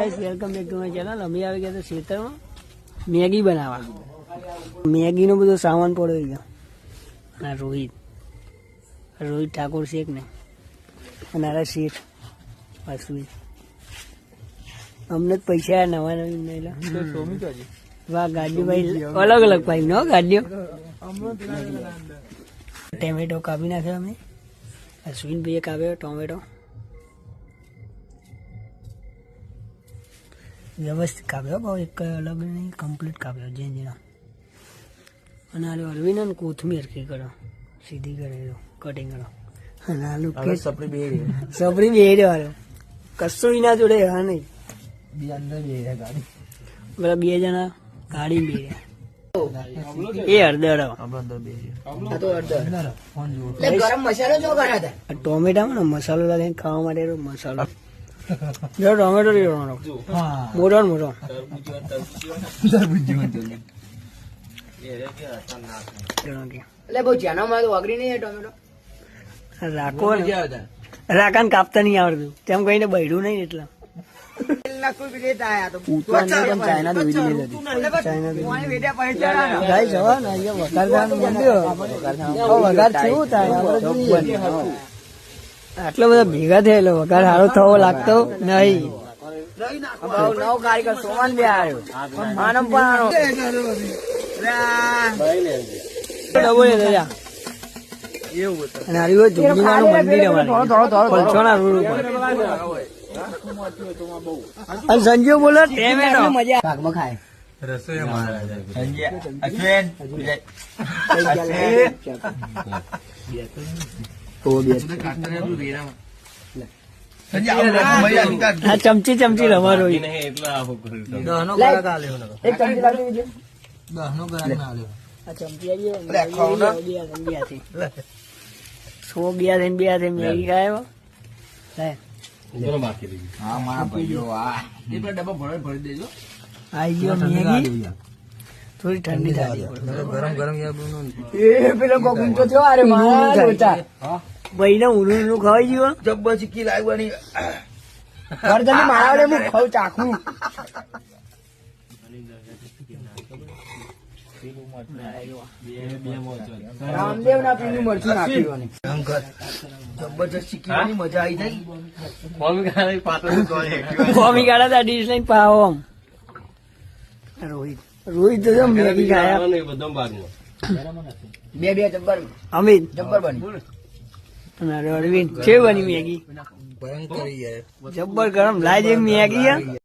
Guys welcome back to my channel. અમે આવી ગયા હતા ખેતરમાં મેગી બનાવવા. મેગીનો બધો સામાન પડ્યો ગયો. અને રોહિત ઠાકોર શેખ ને અને આરા શેઠ અશ્વિન. અમને જ પૈસા નવા નવી વાહ ગાડીઓ ભાઈ અલગ અલગ પાઇપ નો ગાડીઓ. ટમેટો કાપી નાખ્યો અમે. અશ્વિન ભાઈએ કાપ્યો ટોમેટો વ્યવસ્થિત કાપ્યો, બહુ એક અલગ નહીં, કમ્પ્લીટ કાપ્યો ઝીણા. અને આલુ અરવિંદ ને કોથમીર કી કરો સીધી કરે કટિંગ કરો. અને આલુ સપરી બે રહ્યો કશું ના જોડે હા નહીં. બધા બે જણા ગાડી બે એ હળદર ટોમેટા ને મસાલો લાગે ખાવા માટે મસાલો. જો ટોમેટો લેવાનો મોટો મોટો રાખો રાકાન કાપતા નહીં આવડતું તેમ કહીને બૈડું નહીં એટલે આટલો બધા ભેગા થયેલો વઘાર સારો થવો લાગતો નહીં. નવ કારીગર સોમાન બે આવ્યો સંજીવ બોલો મજા ખાય ચમચી ચમચી રમારો મેગી ખાય થોડી ઠંડી થાય ભાઈ ને ઊનું ખવાઈ ગયું જબ્બર ચીકી લાગવાની મારા હું ખાવ ચાખું. રામદેવ ના પીનું મરચું નાખ્યું જબરજસ્ત ચીકીવાની મજા આવી જાય. ફોમી કાઢા ડીશ લઈને પાવો. રોહિત તો મેગી ખાયા બે જબ્બર અમિત જબ્બર બની. અરવિંદ છે બની મેગી જબ્બર ગરમ લાજ મેગી.